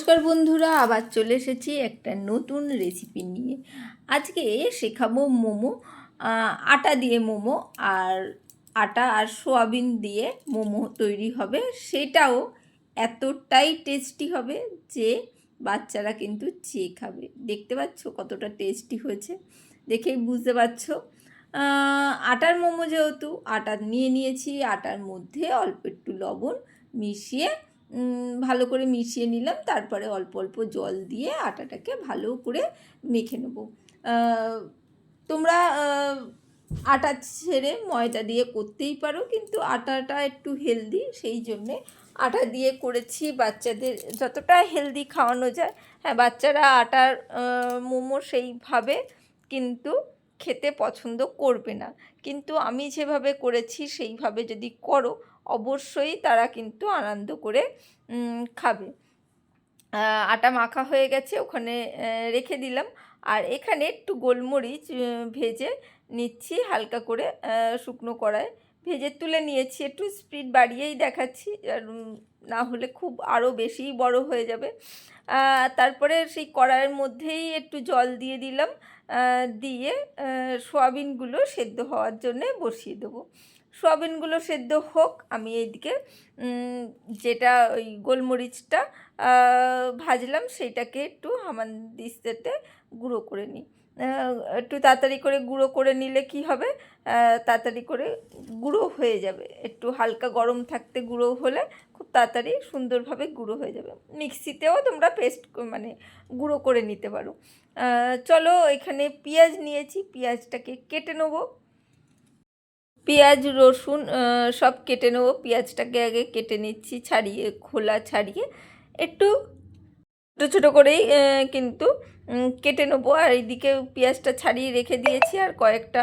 নমস্কার বন্ধুরা, আবার চলে এসেছি একটা নতুন রেসিপি নিয়ে। আজকে শেখাবো মোমো। আটা দিয়ে মোমো, আর আটা আর সোয়াবিন দিয়ে মোমো তৈরি হবে। সেটাও এতটাই টেস্টি হবে যে বাচ্চারা কিন্তু চেয়ে খাবে। দেখতে পাচ্ছ কতটা টেস্টি হয়েছে, দেখেই বুঝতে পারছো। আটার মোমো, যেহেতু আটা নিয়ে নিয়েছি, আটার মধ্যে অল্প একটু লবণ মিশিয়ে ভালো করে মিশিয়ে নিলাম। তারপরে অল্প অল্প জল দিয়ে আটাটাকে ভালো করে মেখে নেব। তোমরা আটা ছেড়ে ময়দা দিয়ে করতেই পারো, কিন্তু আটাটা একটু হেলদি, সেই জন্যে আটা দিয়ে করেছি। বাচ্চাদের যতটা হেলদি খাওয়ানো যায়। হ্যাঁ, বাচ্চারা আটার মোমো সেইভাবে কিন্তু খেতে পছন্দ করবে না, কিন্তু আমি যেভাবে করেছি সেইভাবে যদি করো অবশ্যই তারা কিন্তু আনন্দ করে খাবে। আটা মাখা হয়ে গেছে, ওখানে রেখে দিলাম। আর এখানে একটু গোলমরিচ ভেজে নিচ্ছি হালকা করে, শুকনো কড়ায় ভেজে তুলে নিয়েছি। একটু স্পিড বাড়িয়েই দেখাচ্ছি, না হলে খুব আরও বেশিই বড় হয়ে যাবে। তারপরে সেই কড়াইয়ের মধ্যেই একটু জল দিয়ে দিলাম, দিয়ে সোয়াবিনগুলো সেদ্ধ হওয়ার জন্যে বসিয়ে দেবো। সোয়াবিনগুলো সেদ্ধ হোক, আমি এইদিকে যেটা ওই গোলমরিচটা ভাজলাম সেইটাকে একটু হামানদিস্তাতে গুঁড়ো করে নিই। একটু তাড়াতাড়ি করে গুঁড়ো করে নিলে কি হবে, তাড়াতাড়ি করে গুঁড়ো হয়ে যাবে। একটু হালকা গরম থাকতে গুঁড়ো হলে খুব তাড়াতাড়ি সুন্দরভাবে গুঁড়ো হয়ে যাবে। মিক্সিতেও তোমরা পেস্ট মানে গুঁড়ো করে নিতে পারো। চলো, এখানে পেঁয়াজ নিয়েছি, পেঁয়াজটাকে কেটে নেবো। পেঁয়াজ রসুন সব কেটে নেবো। পেঁয়াজটাকে আগে কেটে নিচ্ছি, ছাড়িয়ে খোলা ছাড়িয়ে একটু ছোটো ছোটো করেই কিন্তু কেটে নেবো। আর এইদিকে পেঁয়াজটা ছাড়িয়ে রেখে দিয়েছি, আর কয়েকটা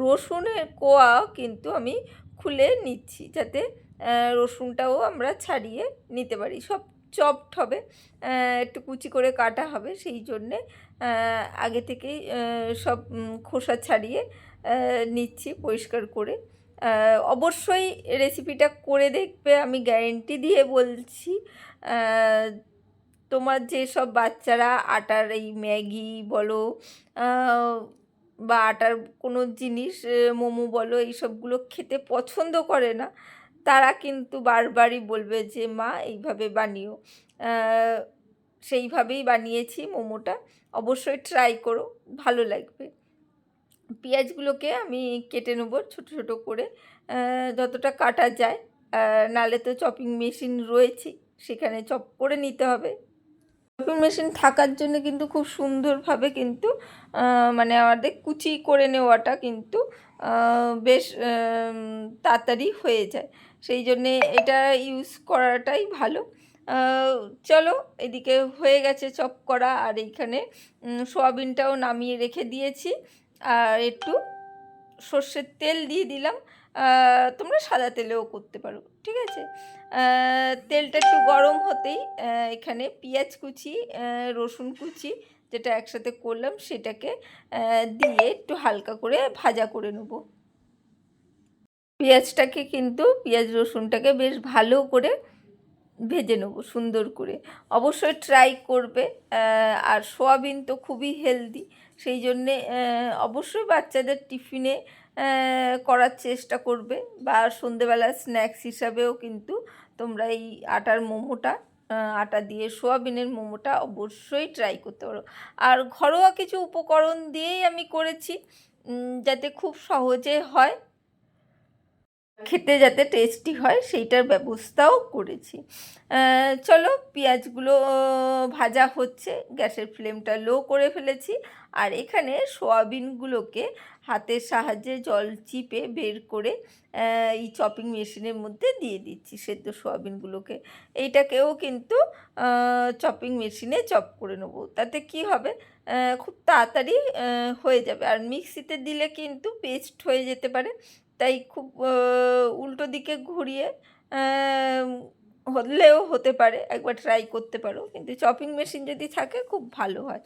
রসুনের কোয়া কিন্তু আমি খুলে নিচ্ছি, যাতে রসুনটাও আমরা ছাড়িয়ে নিতে পারি। সব চপড হবে, একটু কুচি করে কাটা হবে, সেই জন্যে আগে থেকেই সব খোসা ছাড়িয়ে নিচ্ছি পরিষ্কার করে। অবশ্যই রেসিপিটা করে দেখবে, আমি গ্যারেন্টি দিয়ে বলছি। তোমার যেসব বাচ্চারা আটার এই ম্যাগি বলো বা আটার কোনো জিনিস, মোমো বলো, এইসবগুলো খেতে পছন্দ করে না, তারা কিন্তু বারবারই বলবে যে মা এইভাবে বানিও। সেইভাবেই বানিয়েছি মোমোটা, অবশ্যই ট্রাই করো, ভালো লাগবে। পেঁয়াজগুলোকে আমি কেটে নেবো ছোটো ছোটো করে, যতটা কাটা যায়। নালে তো চপিং মেশিন রয়েছে, সেখানে চপ করে নিতে হবে। চপিং মেশিন থাকার জন্য কিন্তু খুব সুন্দরভাবে কিন্তু মানে আমাদের কুচি করে নেওয়াটা কিন্তু বেশ তাড়াতাড়ি হয়ে যায়, সেই জন্যে এটা ইউজ করাটাই ভালো। চলো, এদিকে হয়ে গেছে চপ করা, আর এইখানে সোয়াবিনটাও নামিয়ে রেখে দিয়েছি। আর একটু সর্ষের তেল দিয়ে দিলাম, তোমরা সাদা তেলেও করতে পারো, ঠিক আছে। তেলটা একটু গরম হতেই এখানে পেঁয়াজ কুচি, রসুন কুচি যেটা একসাথে করলাম সেটাকে দিয়ে একটু হালকা করে ভাজা করে নেব। পেঁয়াজটাকে কিন্তু পেঁয়াজ রসুনটাকে বেশ ভালো করে ভেজে নেব সুন্দর করে। অবশ্যই ট্রাই করবে। আর সোয়াবিন তো খুবই হেলদি, সেই জন্যে অবশ্যই বাচ্চাদের টিফিনে করার চেষ্টা করবে, বা সন্ধেবেলা স্ন্যাক্স হিসাবেও কিন্তু তোমরা এই আটার মোমোটা, আটা দিয়ে সোয়াবিনের মোমোটা অবশ্যই ট্রাই করতে পারো। আর ঘরোয়া কিছু উপকরণ দিয়েই আমি করেছি, যাতে খুব সহজে হয়, খেতে যাতে টেস্টি হয় সেইটার ব্যবস্থাও করেছি। চলো, পেঁয়াজগুলো ভাজা হচ্ছে, গ্যাসের ফ্লেমটা লো করে ফেলেছি। আর এখানে সোয়াবিনগুলোকে হাতের সাহায্যে জল চিপে বের করে এই চপিং মেশিনের মধ্যে দিয়ে দিচ্ছি, সেদ্ধ সোয়াবিনগুলোকে। এইটাকেও কিন্তু চপিং মেশিনে চপ করে নেবো, তাতে কি হবে, খুব তাড়াতাড়ি হয়ে যাবে। আর মিক্সিতে দিলে কিন্তু পেস্ট হয়ে যেতে পারে, তাই খুব উল্টো দিকে ঘুরিয়ে হলেও হতে পারে, একবার ট্রাই করতে পারো। কিন্তু চপিং মেশিন যদি থাকে খুব ভালো হয়।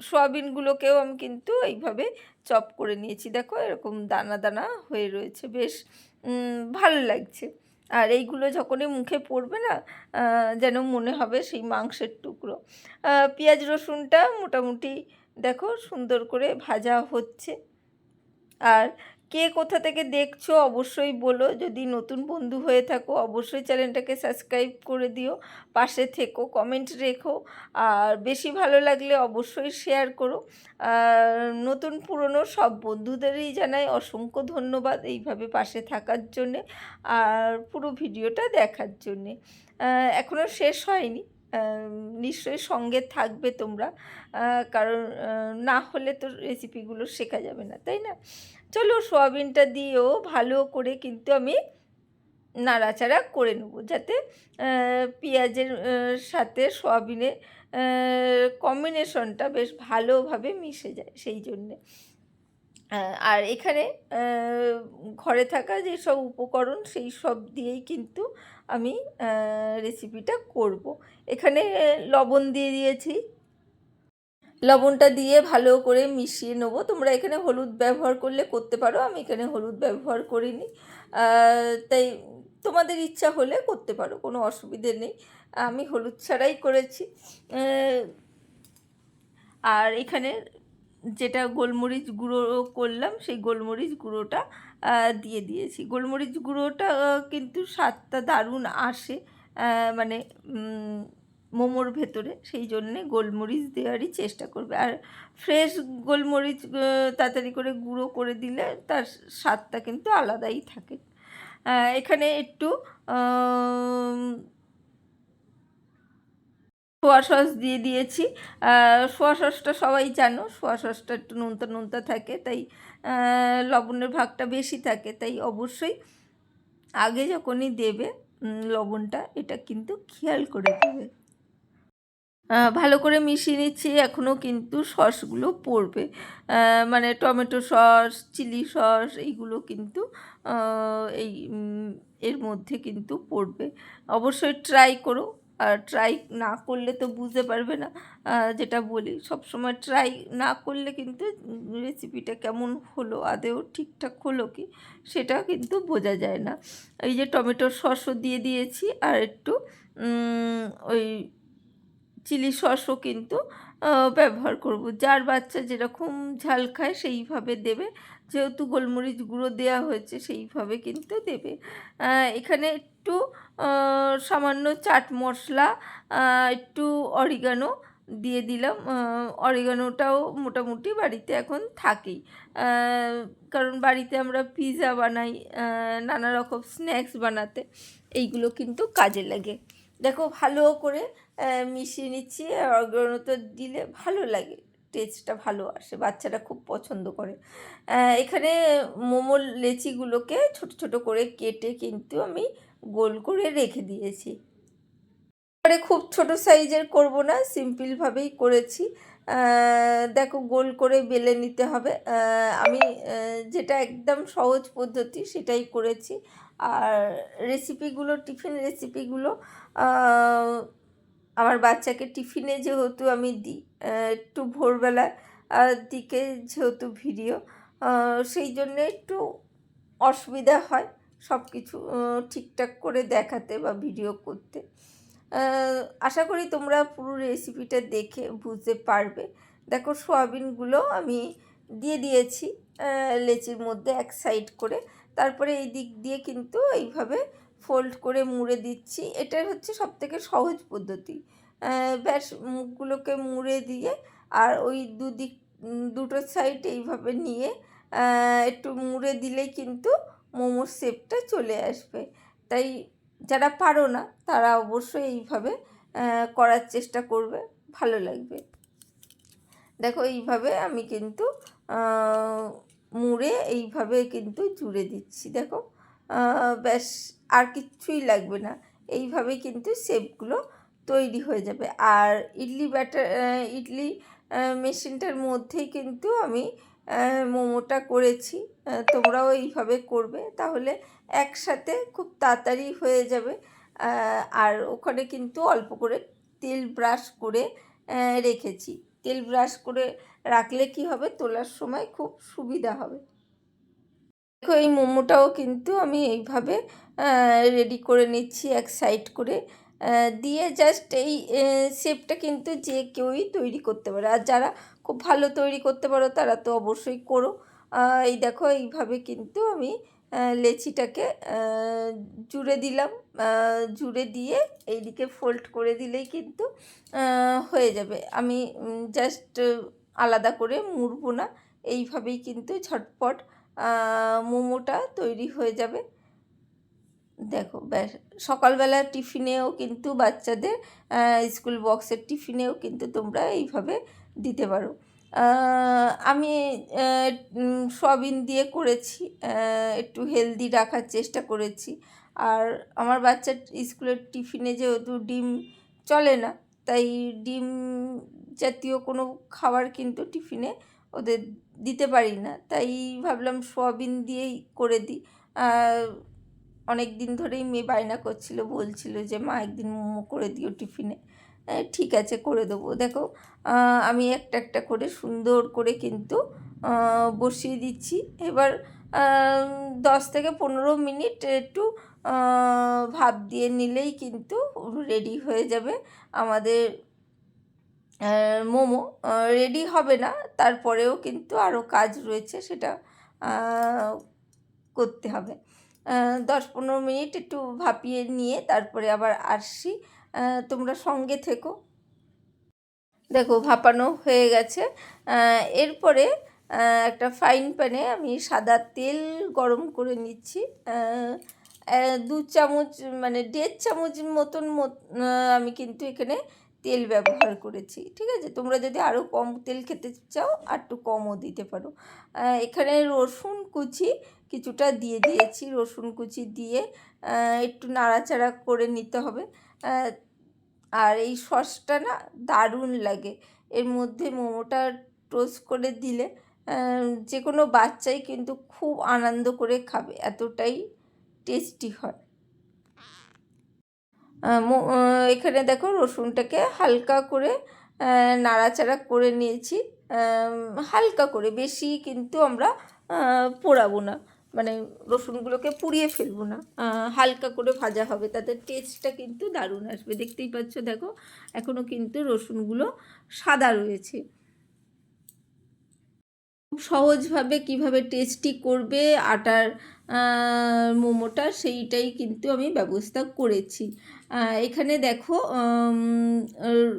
সোয়াবিনগুলোকেও আমি কিন্তু এইভাবে চপ করে নিয়েছি, দেখো এরকম দানা দানা হয়ে রয়েছে, বেশ ভালো লাগছে। আর এইগুলো যখনই মুখে পড়বে না যেন মনে হবে সেই মাংসের টুকরো। পেঁয়াজ রসুনটা মোটামুটি দেখো সুন্দর করে ভাজা হচ্ছে। আর কে কোথা থেকে দেখছো অবশ্যই বলো, যদি নতুন বন্ধু হয়ে থাকো অবশ্যই চ্যানেলটাকে সাবস্ক্রাইব করে দিও, পাশে থেকো, কমেন্ট রেখো, আর বেশি ভালো লাগলে অবশ্যই শেয়ার করো। আর নতুন পুরনো সব বন্ধুদেরই জানাই অসংখ্য ধন্যবাদ এইভাবে পাশে থাকার জন্যে আর পুরো ভিডিওটা দেখার জন্যে। এখনও শেষ হয়নি, নিশ্চয়ই সঙ্গে থাকবে তোমরা, কারণ না হলে তো রেসিপিগুলো শেখা যাবে না, তাই না? চলো সোয়াবিনটা দিয়েও ভালো করে কিন্তু আমি নাড়াচাড়া করে নেবো, যাতে পেঁয়াজের সাথে সোয়াবিনের কম্বিনেশনটা বেশ ভালোভাবে মিশে যায়, সেই জন্যে। আর এখানে ঘরে থাকা যেসব উপকরণ সেই সব দিয়েই কিন্তু আমি রেসিপিটা করব। এখানে লবণ দিয়ে দিয়েছি, লবণটা দিয়ে ভালো করে মিশিয়ে নেবো। তোমরা এখানে হলুদ ব্যবহার করলে করতে পারো, আমি এখানে হলুদ ব্যবহার করিনি, তাই তোমাদের ইচ্ছা হলে করতে পারো, কোনো অসুবিধে নেই। আমি হলুদ ছাড়াই করেছি। আর এখানে যেটা গোলমরিচ গুঁড়ো করলাম সেই গোলমরিচ গুঁড়োটা দিয়ে দিয়েছি। গোলমরিচ গুঁড়োটা কিন্তু স্বাদটা দারুণ আসে, মানে মোমোর ভেতরে, সেই জন্যে গোলমরিচ দেওয়ারই চেষ্টা করবে। আর ফ্রেশ গোলমরিচ তাড়াতাড়ি করে গুঁড়ো করে দিলে তার স্বাদটা কিন্তু আলাদাই থাকে। এখানে একটু সোয়া সস দিয়ে দিয়েছি। সোয়া সসটা সবাই জানো, সোয়া সসটা একটু নোনতা নোনতা থাকে, তাই লবণের ভাগটা বেশি থাকে, তাই অবশ্যই আগে যখনই দেবে লবণটা, এটা কিন্তু খেয়াল করে দেবে। ভালো করে মিশিয়ে নিচ্ছি, এখনও কিন্তু সসগুলো পড়বে, মানে টমেটো সস, চিলি সস এইগুলো কিন্তু এই এর মধ্যে কিন্তু পড়বে। অবশ্যই ট্রাই করো, আর ট্রাই না করলে তো বুঝতে পারবে না। যেটা বলি সবসময় ট্রাই না করলে কিন্তু রেসিপিটা কেমন হলো, আদেও ঠিকঠাক হলো কি সেটা কিন্তু বোঝা যায় না। এই যে টমেটোর সসও দিয়ে দিয়েছি, আর একটু ওই চিলি সসও কিন্তু ব্যবহার করব। যার বাচ্চা যেরকম ঝাল খায় সেইভাবে দেবে, যেহেতু গোলমরিচ গুঁড়ো দেওয়া হয়েছে সেইভাবে কিন্তু দেবে। এখানে একটু সামান্য চাট মশলা, একটু অরিগানো দিয়ে দিলাম। অরিগানোটাও মোটামুটি বাড়িতে এখন থাকেই, কারণ বাড়িতে আমরা পিৎজা বানাই, নানা রকম স্ন্যাক্স বানাতে এইগুলো কিন্তু কাজে লাগে। দেখো ভালো করে মিশিয়ে নিচ্ছি। অরিগানোটা দিলে ভালো লাগে, টেস্টটা ভালো আসে, বাচ্চারা খুব পছন্দ করে। এখানে মোমোর লেচিগুলোকে ছোট ছোট করে কেটে কিন্তু আমি গোল করে রেখে দিয়েছি। এবারে খুব ছোট সাইজের করব না, সিম্পলভাবেই করেছি। দেখো গোল করে বেলে নিতে হবে। আমি যেটা একদম সহজ পদ্ধতি সেটাই করেছি। আর রেসিপিগুলো, টিফিন রেসিপিগুলো আমার বাচ্চাকে টিফিনে যেহেতু আমি দিই, একটু ভোরবেলা দিকে যেহেতু ভিডিও, সেই জন্যে একটু অসুবিধা হয় সব কিছু ঠিকঠাক করে দেখাতে বা ভিডিও করতে। আশা করি তোমরা পুরো রেসিপিটা দেখে বুঝতে পারবে। দেখো সোয়াবিনগুলো আমি দিয়ে দিয়েছি লেচির মধ্যে এক সাইড করে, তারপরে এই দিক দিয়ে কিন্তু এইভাবে ফোল্ড করে মুড়ে দিচ্ছি। এটাই হচ্ছে সবথেকে সহজ পদ্ধতি। ব্যাস মুখগুলোকে মুড়ে দিয়ে আর ওই দুটো সাইড এইভাবে নিয়ে একটু মুড়ে দিলেই কিন্তু মোমোর শেপটা চলে আসবে। তাই যারা পারো না তারা অবশ্যই এইভাবে করার চেষ্টা করবে, ভালো লাগবে। দেখো এইভাবে আমি কিন্তু মুড়ে এইভাবে কিন্তু জুড়ে দিচ্ছি। দেখো ব্যাস আর কিচ্ছুই লাগবে না, এইভাবে কিন্তু শেপগুলো তৈরি হয়ে যাবে। আর ইডলি মেশিনটার মধ্যেই কিন্তু আমি মোমোটা করেছি। তোমরাও এইভাবে করবে, তাহলে একসাথে খুব তাড়াতাড়ি হয়ে যাবে। আর ওখানে কিন্তু অল্প করে তেল ব্রাশ করে রেখেছি। তেল ব্রাশ করে রাখলে কি হবে, তোলার সময় খুব সুবিধা হবে। দেখো এই মোমোটাও কিন্তু আমি এইভাবে রেডি করে নিচ্ছি এক সাইড করে দিয়ে জাস্ট এই শেপটা কিন্তু যে কেউই তৈরি করতে পারে, আর যারা খুব ভালো তৈরি করতে পারো তারা তো অবশ্যই করো। এই দেখো এইভাবে কিন্তু আমি লেচিটাকে জুড়ে দিলাম, জুড়ে দিয়ে এইদিকে ফোল্ড করে দিলেই কিন্তু হয়ে যাবে। আমি জাস্ট আলাদা করে মুড়বো না, এইভাবেই কিন্তু ঝটপট মোমোটা তৈরি হয়ে যাবে। দেখো ব্যাস, সকালবেলা টিফিনেও কিন্তু বাচ্চাদের স্কুল বক্সের টিফিনেও কিন্তু তোমরা এইভাবে দিতে পারো। আমি সয়াবিন দিয়ে করেছি, একটু হেলদি রাখার চেষ্টা করেছি। আর আমার বাচ্চার স্কুলের টিফিনে যেহেতু ডিম চলে না, তাই ডিম জাতীয় কোনো খাবার কিন্তু টিফিনে ওদের দিতে পারি না, তাই ভাবলাম সয়াবিন দিয়েই করে দিই। অনেক দিন ধরেই মেয়ে বায়না করছিল, বলছিল যে মা একদিন মোমো করে দিও টিফিনে। ঠিক আছে, করে দেবো। দেখো আমি একটা একটা করে সুন্দর করে কিন্তু বসিয়ে দিচ্ছি। এবার 10 থেকে 15 মিনিট একটু ভাপ দিয়ে নিলেই কিন্তু রেডি হয়ে যাবে আমাদের মোমো। রেডি হবে না, তারপরেও কিন্তু আরও কাজ রয়েছে, সেটা করতে হবে। 10-15 মিনিট একটু ভাপিয়ে নিয়ে তারপরে আবার আসছি, তোমরা সঙ্গে থেকো। দেখো ভাপানো হয়ে গেছে। এরপরে একটা ফ্রাইং প্যানে আমি সাদা তেল গরম করে নিচ্ছি। 2 চামচ মানে 1.5 চামচ মতন আমি কিন্তু এখানে তেল ব্যবহার করেছি। ঠিক আছে, তোমরা যদি আরও কম তেল খেতে চাও আর একটু কমও দিতে পারো। এখানে রসুন কুচি কিছুটা দিয়ে দিয়েছি, রসুন কুচি দিয়ে একটু নাড়াচাড়া করে নিতে হবে। আর এই সসটা না দারুণ লাগে, এর মধ্যে মোমোটা টোস্ট করে দিলে যে কোনো বাচ্চাই কিন্তু খুব আনন্দ করে খাবে, এতটাই টেস্টি হয়। এখানে দেখো রসুনটাকে হালকা করে নাড়াচাড়া করে নিয়েছি, হালকা করে, বেশি কিন্তু আমরা পোড়াবো না, মানে রসুনগুলোকে পুড়িয়ে ফেলবো না, হালকা করে ভাজা হবে, তাতে টেস্টটা কিন্তু দারুণ আসবে। দেখতেই পাচ্ছ, দেখো এখনও কিন্তু রসুনগুলো সাদা রয়েছে। খুব সহজভাবে কিভাবে টেস্টি করবে আটার মোমোটা, সেইটাই কিন্তু আমি ব্যবস্থা করেছি। এখানে দেখো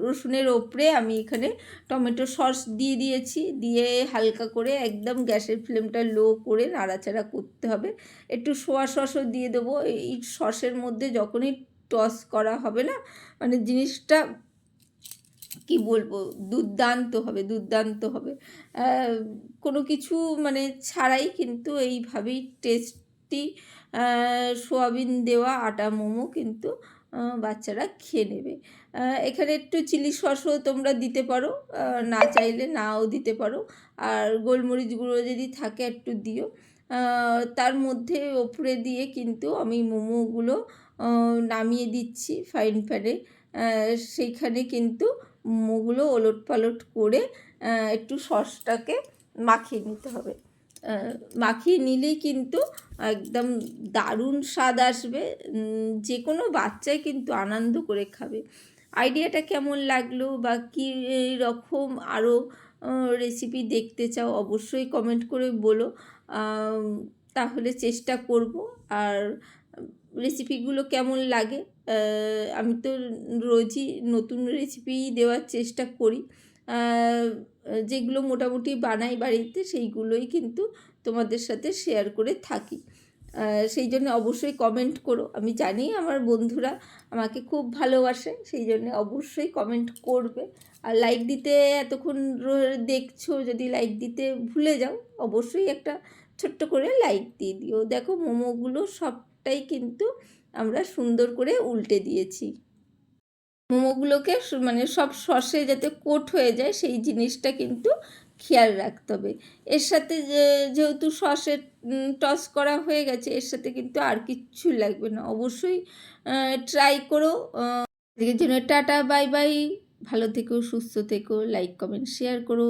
রসুনের ওপরে আমি এখানে টমেটো সস দিয়ে দিয়েছি, দিয়ে হালকা করে একদম গ্যাসের ফ্লেমটা লো করে নাড়াচাড়া করতে হবে। একটু সোয়া সসও দিয়ে দেবো। এই সসের মধ্যে যখনই টস করা হবে না, মানে জিনিসটা কি বলবো, দুর্দান্ত হবে, দুর্দান্ত হবে। কোনো কিছু মানে ছাড়াই কিন্তু এইভাবেই টেস্টি সোয়াবিন দেওয়া আটা মোমো কিন্তু বাচ্চারা খেয়ে নেবে। এখানে একটু চিলি সসও তোমরা দিতে পারো, না চাইলে নাও দিতে পারো। আর গোলমরিচ গুঁড়ো যদি থাকে একটু দিও। তার মধ্যে ওপরে দিয়ে কিন্তু আমি মোমোগুলো নামিয়ে দিচ্ছি ফ্রাইং প্যানে। সেইখানে কিন্তু মোমোগুলো ওলট পালট করে একটু সসটাকে মাখিয়ে নিতে হবে। মাখিয়ে নিলেই কিন্তু একদম দারুণ স্বাদ আসবে, যে কোনো বাচ্চাই কিন্তু আনন্দ করে খাবে। আইডিয়াটা কেমন লাগলো বা কী রকম আরও রেসিপি দেখতে চাও অবশ্যই কমেন্ট করে বলো, তাহলে চেষ্টা করব। আর রেসিপিগুলো কেমন লাগে, আমি তো রোজই নতুন রেসিপি দেওয়ার চেষ্টা করি, যেগুলো মোটামুটি বানাই বাড়িতে সেইগুলোই কিন্তু তোমাদের সাথে শেয়ার করে থাকি। সেই জন্য অবশ্যই কমেন্ট করো। আমি জানি আমার বন্ধুরা আমাকে খুব ভালোবাসে, সেই জন্য অবশ্যই কমেন্ট করবে। আর লাইক দিতে এতক্ষণ দেখছো, যদি লাইক দিতে ভুলে যাও অবশ্যই একটা ছোট্ট করে লাইক দিয়ে দিও। দেখো মোমোগুলো সবটাই কিন্তু আমরা সুন্দর করে উল্টে দিয়েছি। মোমোগুলোকে মানে সব সসে যাতে কোট হয়ে যায় সেই জিনিসটা কিন্তু খেয়াল রাখতে হবে। এর সাথে যেহেতু সসের টস করা হয়ে গেছে, এর সাথে কিন্তু আর কিচ্ছু লাগবে না। অবশ্যই ট্রাই করো। আজকের জন্য টাটা, বাই বাই। ভালো থেকো, সুস্থ থেকো, লাইক কমেন্ট শেয়ার করো।